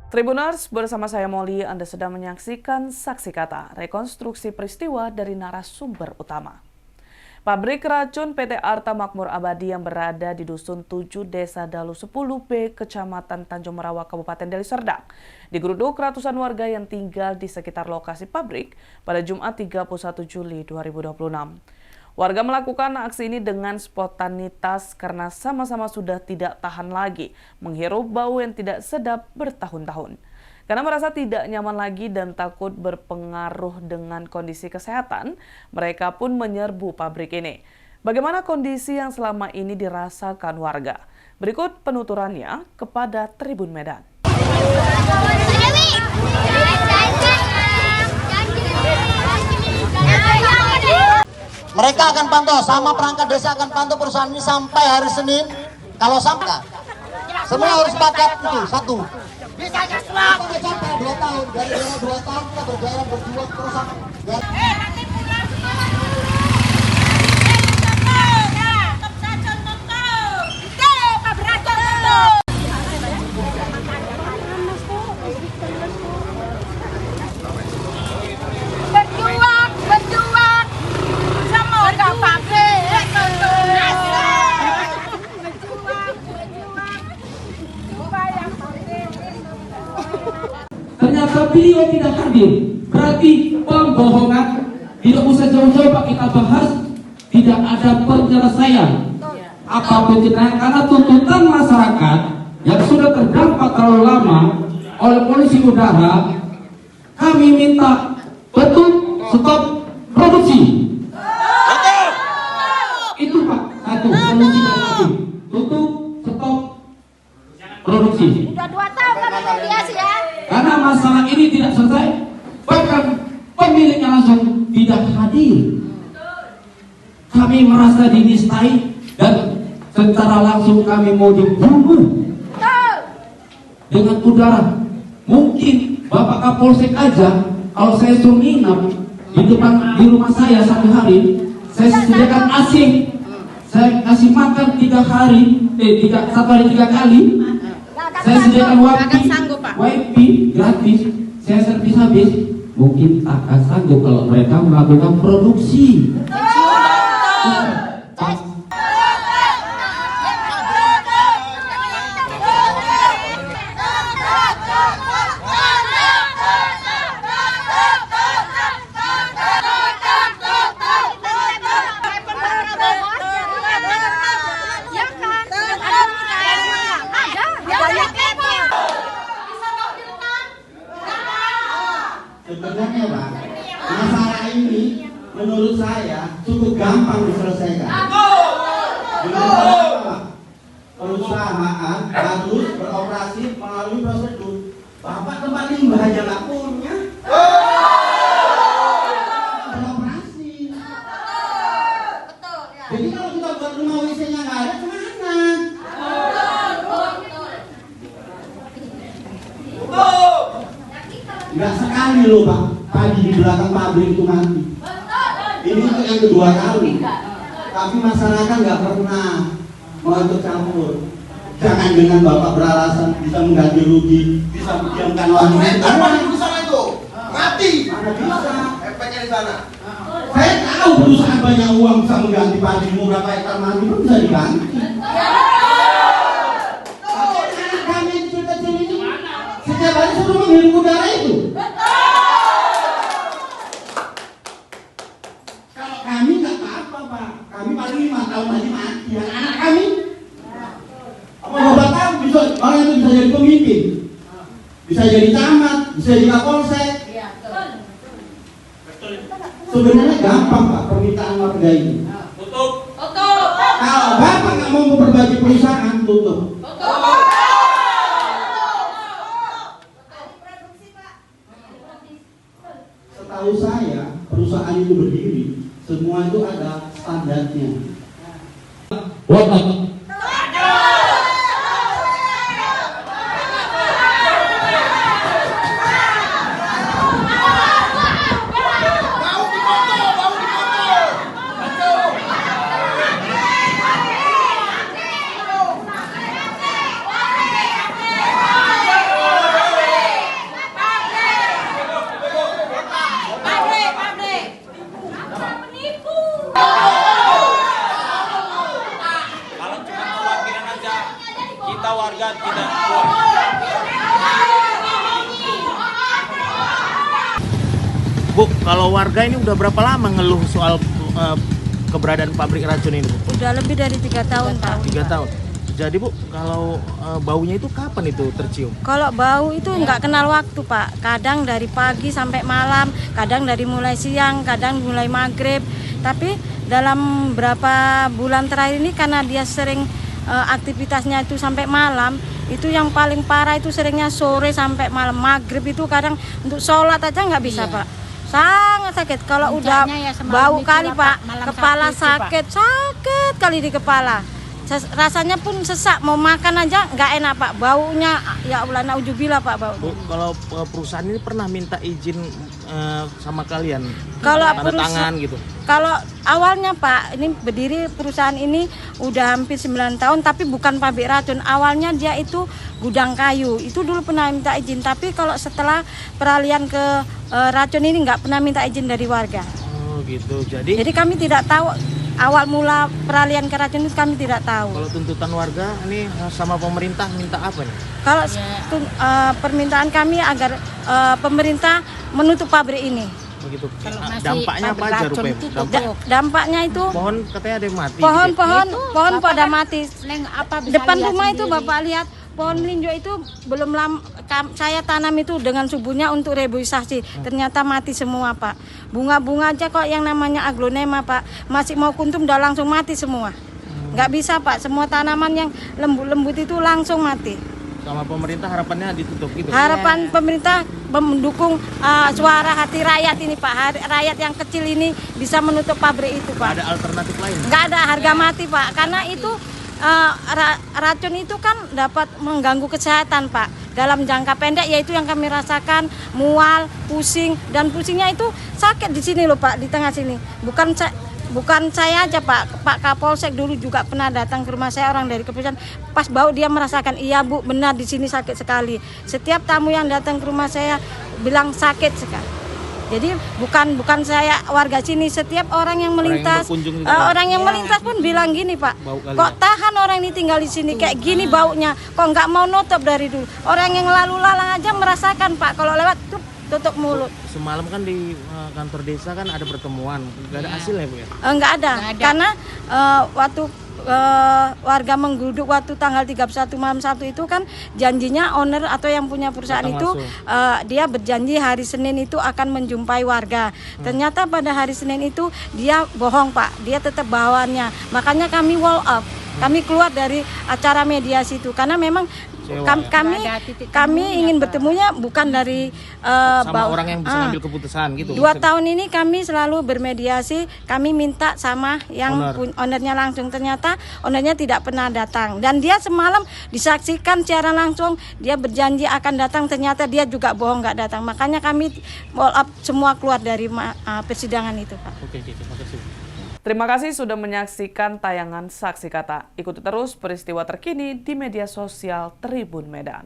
Tribuners, bersama saya Molly, Anda sedang menyaksikan Saksi Kata, rekonstruksi peristiwa dari narasumber utama. Pabrik racun PT Arta Makmur Abadi yang berada di Dusun 7 Desa Dalu 10B, Kecamatan Tanjung Merawa, Kabupaten Deli Serdang, digeruduk ratusan warga yang tinggal di sekitar lokasi pabrik pada Jumat 31 Juli 2026. Warga melakukan aksi ini dengan spontanitas karena sama-sama sudah tidak tahan lagi menghirup bau yang tidak sedap bertahun-tahun. Karena merasa tidak nyaman lagi dan takut berpengaruh dengan kondisi kesehatan, mereka pun menyerbu pabrik ini. Bagaimana kondisi yang selama ini dirasakan warga? Berikut penuturannya kepada Tribun Medan. Mereka akan pantau, sama perangkat desa akan pantau perusahaan ini sampai hari Senin. Kalau sampai, semua harus sepakat itu satu. Bisa semua. Kita sampai 2 tahun, dari 2 tahun kita berjalan berjuang terus sampai. Nanti pulang. Ternyata beliau tidak hadir, berarti pembohongan. Tidak usah jauh-jauh Pak kita bahas, tidak ada penyelesaian apapun karena tuntutan masyarakat yang sudah terdampak terlalu lama oleh polusi udara. Kami minta betul stop produksi. Itu Pak, satu solusi dari kami. Tutup, stop produksi. Udah 2 tahun kami mediasi ya. Karena masalah ini tidak selesai, bahkan pemiliknya langsung tidak hadir. Kami merasa dinistai dan secara langsung kami mau dibunuh dengan udara. Mungkin Bapak Kapolsek aja, kalau saya suruh nginap di rumah saya 1 hari, saya sediakan AC, saya kasih makan 3 hari, 1 hari 3 kali. Saya sediakan wifi gratis, saya servis habis. Mungkin tak akan sanggup kalau mereka melakukan produksi. Sebenarnya Pak, masalah ini menurut saya cukup gampang diselesaikan. Menurut saya Pak, perusahaan harus beroperasi melalui prosedur. Bapak tempat limbah aja nggak punya. Beroperasi. Jadi kalau kita buat rumah WC-nya nggak ada, kemana? Enggak sekali loh Pak, padi di belakang pabrik itu mati. Ini untuk yang kedua kali. Tapi masyarakat nggak pernah mau ikut campur. Jangan dengan Bapak beralasan bisa mengganti rugi, bisa mendiamkan orang lain. Mana di sana itu? Mati. Mana bisa? Efeknya di sana. Saya tahu perusahaan banyak uang bisa mengganti padimu berapa hektar mati pun bisa diganti. Anak kami yang kecil-kecil ini setiap hari suruh menghirup udara itu. Kalau kami nggak apa-apa Pak, kami paling 5 tahun lagi mati. Yang anak kami, apa Bapak tahu bisa orang itu bisa jadi pemimpin, bisa jadi camat, bisa jadi kapolsek. Sebenarnya gampang Pak permintaan warga ini. Tutup. Kalau Bapak nggak mau memperbaiki perusahaan, tutup. Setahu saya perusahaan itu berdiri, semua itu ada standarnya. Bu, kalau warga ini udah berapa lama ngeluh soal keberadaan pabrik racun ini, Bu? Udah lebih dari 3 tahun, Pak. 3 tahun. Jadi, Bu, kalau baunya itu kapan itu tercium? Kalau bau itu nggak kenal waktu, Pak. Kadang dari pagi sampai malam, kadang dari mulai siang, kadang mulai maghrib. Tapi dalam berapa bulan terakhir ini karena dia sering aktivitasnya itu sampai malam, itu yang paling parah itu seringnya sore sampai malam. Maghrib itu kadang untuk sholat aja nggak bisa, Pak. Sangat sakit. Kalau udah bau kali, Pak, kepala sakit kali di kepala. Rasanya pun sesak, mau makan aja nggak enak, Pak. Baunya, ya Allah, naujubillah, Pak, bau. Bu, kalau perusahaan ini pernah minta izin sama kalian? Kalau tanda tangan gitu? Kalau awalnya, Pak, ini berdiri perusahaan ini udah hampir 9 tahun, tapi bukan pabrik racun. Awalnya dia itu gudang kayu. Itu dulu pernah minta izin, tapi kalau setelah peralihan ke racun ini nggak pernah minta izin dari warga. Oh gitu. Jadi kami tidak tahu awal mula peralihan ke racun itu, kami tidak tahu. kalau tuntutan warga ini sama pemerintah minta apa nih? Kalau permintaan kami agar pemerintah menutup pabrik ini. Begitu. Dampaknya apa aja, Rupe? Dampaknya itu Pohon katanya ada yang mati. pohon pada mati. Depan rumah itu Bapak lihat pohon linjo itu belum lama saya tanam itu dengan subuhnya untuk reboisasi. Ternyata mati semua, Pak. Bunga-bunga aja kok yang namanya aglonema, Pak. Masih mau kuntum udah langsung mati semua. Nggak bisa, Pak. Semua tanaman yang lembut-lembut itu langsung mati. Sama pemerintah harapannya ditutup gitu. Harapan pemerintah mendukung suara hati rakyat ini, Pak. Rakyat yang kecil ini bisa menutup pabrik itu, Pak. Ada alternatif lain? Nggak ada, harga mati, Pak. Karena itu racun itu kan dapat mengganggu kesehatan, Pak. Dalam jangka pendek yaitu yang kami rasakan, mual, pusing, dan pusingnya itu sakit di sini loh, Pak, di tengah sini. Bukan saya aja, Pak. Pak Kapolsek dulu juga pernah datang ke rumah saya, orang dari kepolisian. Pas bau dia merasakan, iya Bu, benar di sini sakit sekali. Setiap tamu yang datang ke rumah saya bilang sakit sekali. Jadi bukan saya warga sini, setiap orang yang melintas, orang yang melintas pun bilang gini, Pak. Kok tahan orang ini tinggal di sini kayak gini baunya, kok nggak mau nutup dari dulu. Orang yang lalu lalang aja merasakan, Pak. Kalau lewat tutup mulut. Semalam kan di kantor desa kan ada pertemuan, nggak ada hasilnya, Bu ya? Nggak ada, karena waktu warga menggeruduk waktu tanggal 31 malam 1 itu kan janjinya owner atau yang punya perusahaan itu dia berjanji hari Senin itu akan menjumpai warga. Ternyata pada hari Senin itu dia bohong, Pak. Dia tetap bawaannya. Makanya kami wall up. Kami keluar dari acara mediasi itu karena memang kami ingin bertemunya bukan dari sama orang yang bisa ngambil keputusan gitu. 2 tahun ini kami selalu bermediasi, kami minta sama yang ownernya langsung. Ternyata ownernya tidak pernah datang dan dia semalam disaksikan secara langsung dia berjanji akan datang, ternyata dia juga bohong nggak datang. Makanya kami wall up semua keluar dari persidangan itu, Pak. Oke, terima kasih. Terima kasih sudah menyaksikan tayangan Saksi Kata. Ikuti terus peristiwa terkini di media sosial Tribun Medan.